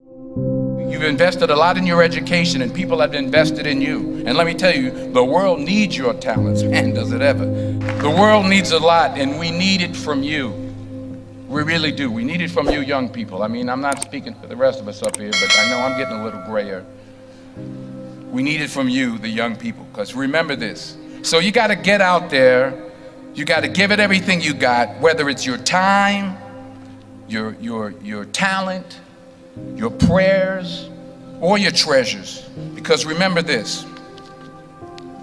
You've invested a lot in your education, and people have invested in you. And let me tell you, the world needs your talents. Man, does it ever. The world needs a lot, and we need it from you. We really do. We need it from you young people. I mean, I'm not speaking for the rest of us up here, but I know I'm getting a little grayer. We need it from you, the young people, because remember this. So you got to get out there. You got to give it everything you got, whether it's your time, your talent, your prayers, or your treasures. Because remember this,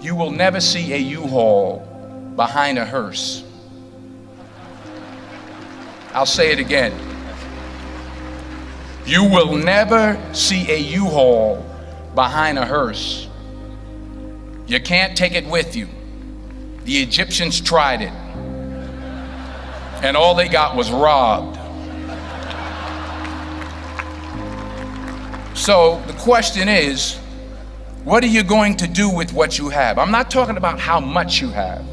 you will never see a U-Haul behind a hearse. I'll say it again. You will never see a U-Haul behind a hearse. You can't take it with you. The Egyptians tried it, and all they got was robbed. So the question is, what are you going to do with what you have? I'm not talking about how much you have.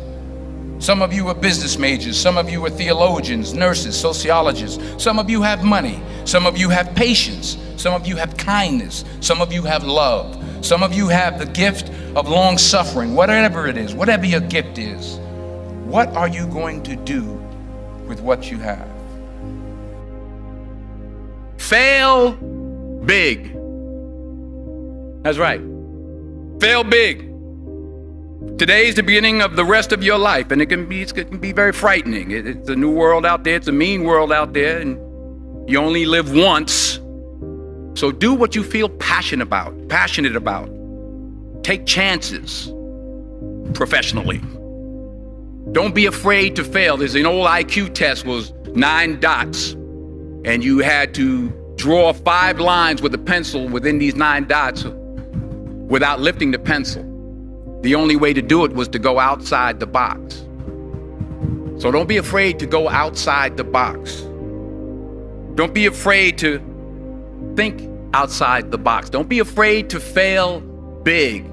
Some of you are business majors, some of you are theologians, nurses, sociologists. Some of you have money, some of you have patience, some of you have kindness, some of you have love, some of you have the gift of long suffering. Whatever it is, whatever your gift is, what are you going to do with what you have? Fail big. That's right. Fail big. Today's the beginning of the rest of your life, and it can be very frightening. It's a new world out there. It's a mean world out there, and you only live once. So do what you feel passionate about. Take chances professionally. Don't be afraid to fail. There's an old IQ test, was 9 dots, and you had to draw 5 lines with a pencil within these 9 dots without lifting the pencil. The only way to do it was to go outside the box. So don't be afraid to go outside the box. Don't be afraid to think outside the box. Don't be afraid to fail big,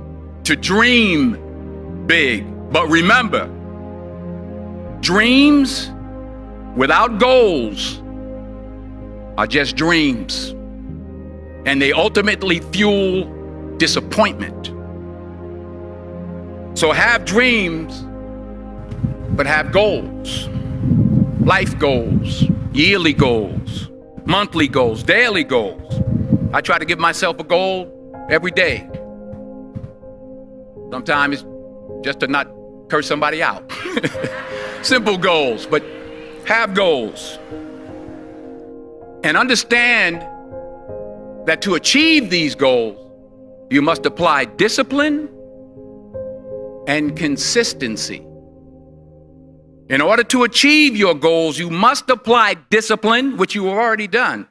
to dream big. But remember, dreams without goals are just dreams, and they ultimately fuel disappointment. So have dreams, but have goals. Life goals, yearly goals, monthly goals, daily goals. I try to give myself a goal every day. Sometimes it's just to not curse somebody out. Simple goals, but have goals. And understand that to achieve these goals, you must apply discipline and consistency. In order to achieve your goals, you must apply discipline, which you have already done,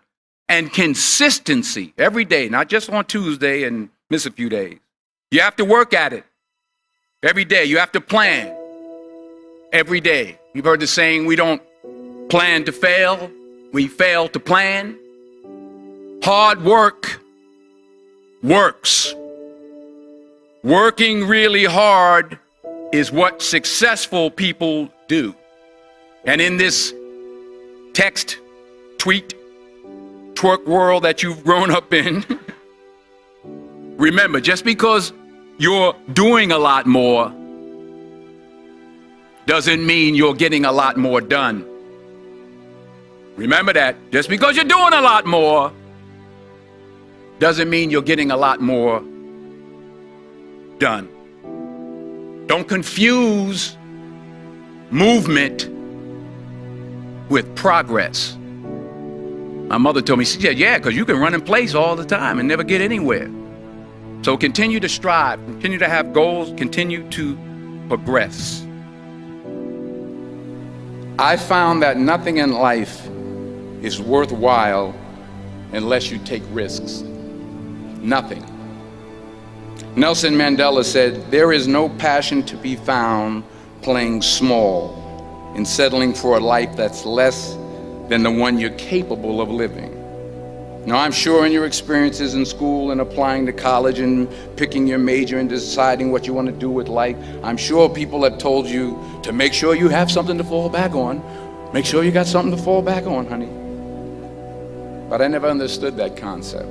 and consistency every day, not just on Tuesday and miss a few days. You have to work at it every day. You have to plan every day. You've heard the saying, we don't plan to fail, we fail to plan. Hard work works. Working really hard is what successful people do. And in this text, tweet, twerk world that you've grown up in, remember, just because you're doing a lot more doesn't mean you're getting a lot more done. Remember that. Just because you're doing a lot more doesn't mean you're getting a lot more done. Don't confuse movement with progress. My mother told me, she said, yeah, because you can run in place all the time and never get anywhere. So continue to strive, continue to have goals, continue to progress. I found that nothing in life is worthwhile unless you take risks. Nothing. Nelson Mandela said, there is no passion to be found playing small and settling for a life that's less than the one you're capable of living. Now, I'm sure in your experiences in school and applying to college and picking your major and deciding what you want to do with life, I'm sure people have told you to make sure you have something to fall back on. Make sure you got something to fall back on, honey. But I never understood that concept,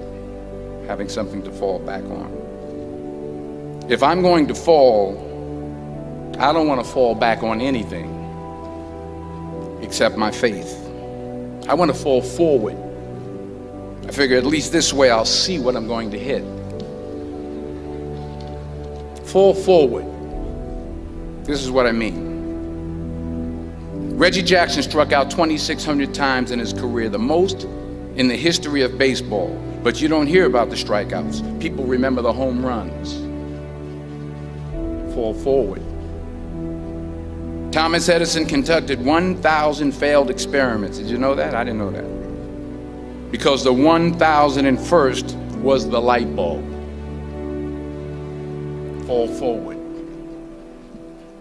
having something to fall back on. If I'm going to fall, I don't want to fall back on anything except my faith. I want to fall forward. I figure at least this way I'll see what I'm going to hit. Fall forward. This is what I mean. Reggie Jackson struck out 2,600 times in his career, the most in the history of baseball. But you don't hear about the strikeouts. People remember the home runs. Fall forward. Thomas Edison conducted 1,000 failed experiments. Did you know that? I didn't know that. Because the 1,001st was the light bulb. Fall forward.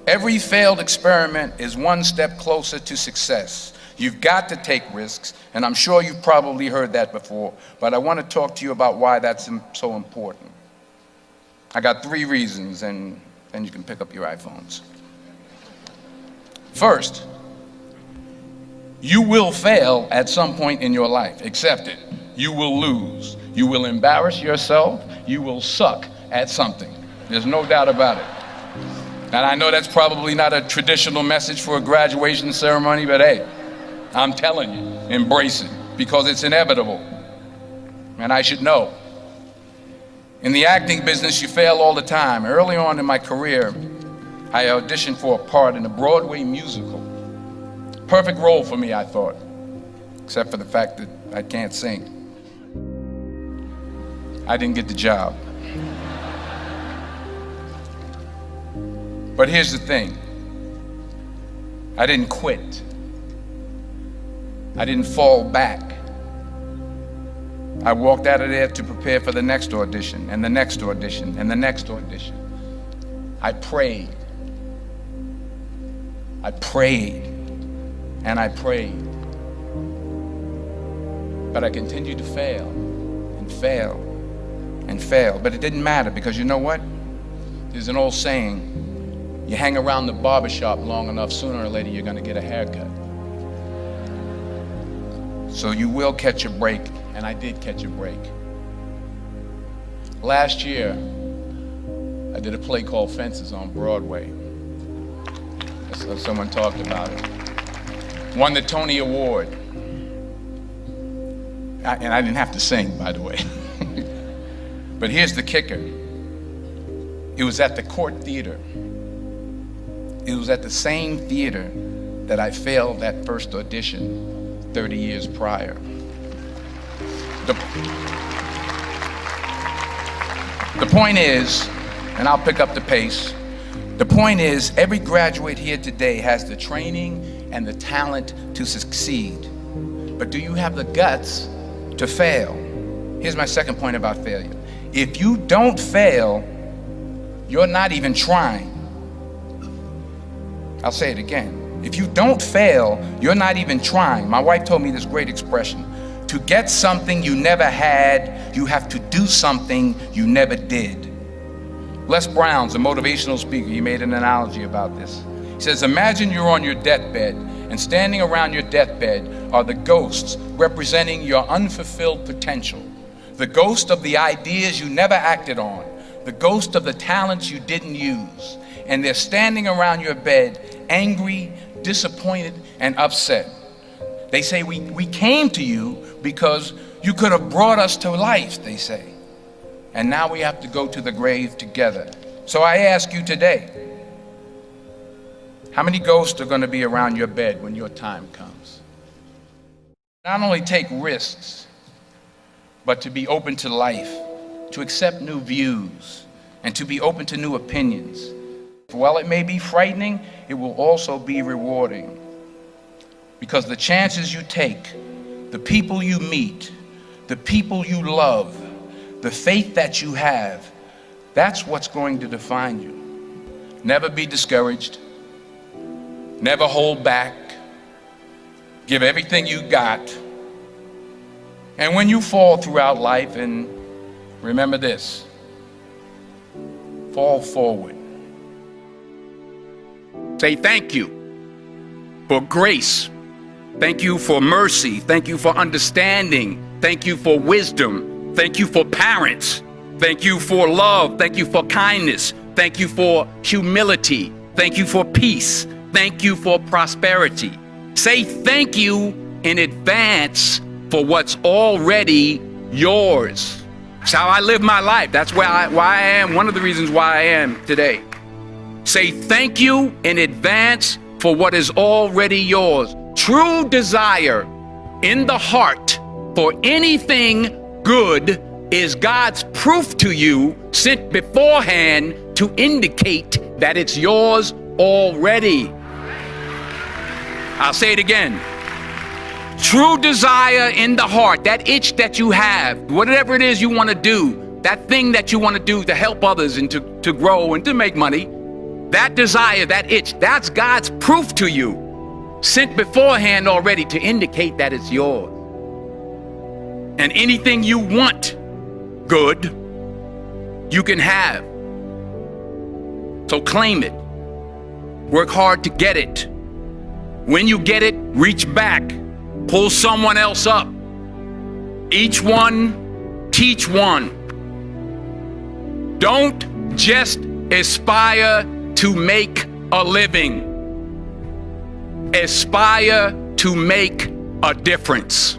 Every failed experiment is one step closer to success. You've got to take risks, and I'm sure you've probably heard that before, but I want to talk to you about why that's so important. I got 3 reasons, and then you can pick up your iPhones. First, you will fail at some point in your life. Accept it. You will lose. You will embarrass yourself. You will suck at something. There's no doubt about it. And I know that's probably not a traditional message for a graduation ceremony, but hey, I'm telling you, embrace it, because it's inevitable. And I should know. In the acting business, you fail all the time. Early on in my career, I auditioned for a part in a Broadway musical. Perfect role for me, I thought, except for the fact that I can't sing. I didn't get the job. But here's the thing. I didn't quit. I didn't fall back. I walked out of there to prepare for the next audition, and the next audition, and the next audition. I prayed. I prayed, and I prayed. But I continued to fail, and fail, and fail. But it didn't matter, because you know what? There's an old saying, you hang around the barbershop long enough, sooner or later you're going to get a haircut. So you will catch a break, and I did catch a break. Last year, I did a play called Fences on Broadway. Someone talked about it. Won the Tony Award. And I didn't have to sing, by the way. But here's the kicker. It was at the Court Theater. It was at the same theater that I failed that first audition 30 years prior. The point is, and I'll pick up the pace, the point is, every graduate here today has the training and the talent to succeed. But do you have the guts to fail? Here's my second point about failure. If you don't fail, you're not even trying. I'll say it again. If you don't fail, you're not even trying. My wife told me this great expression. To get something you never had, you have to do something you never did. Les Brown's a motivational speaker. He made an analogy about this. He says, imagine you're on your deathbed, and standing around your deathbed are the ghosts representing your unfulfilled potential. The ghost of the ideas you never acted on. The ghost of the talents you didn't use. And they're standing around your bed, angry, disappointed, and upset. They say, we came to you because you could have brought us to life, they say. And now we have to go to the grave together. So I ask you today, how many ghosts are going to be around your bed when your time comes? Not only take risks, but to be open to life, to accept new views, and to be open to new opinions. While it may be frightening, it will also be rewarding. Because the chances you take, the people you meet, the people you love, the faith that you have, that's what's going to define you. Never be discouraged. Never hold back. Give everything you got. And when you fall throughout life, and remember this, fall forward. Say thank you for grace. Thank you for mercy. Thank you for understanding. Thank you for wisdom. Thank you for parents. Thank you for love. Thank you for kindness. Thank you for humility. Thank you for peace. Thank you for prosperity. Say thank you in advance for what's already yours. That's how I live my life. That's why I am, one of the reasons why I am today. Say thank you in advance for what is already yours. True desire in the heart for anything good is God's proof to you, sent beforehand to indicate that it's yours already. I'll say it again. True desire in the heart, that itch that you have, whatever it is you want to do, that thing that you want to do to help others and to grow and to make money, that desire, that itch, that's God's proof to you, sent beforehand already to indicate that it's yours. And anything you want good, you can have. So claim it. Work hard to get it. When you get it, reach back. Pull someone else up. Each one, teach one. Don't just aspire to make a living. Aspire to make a difference.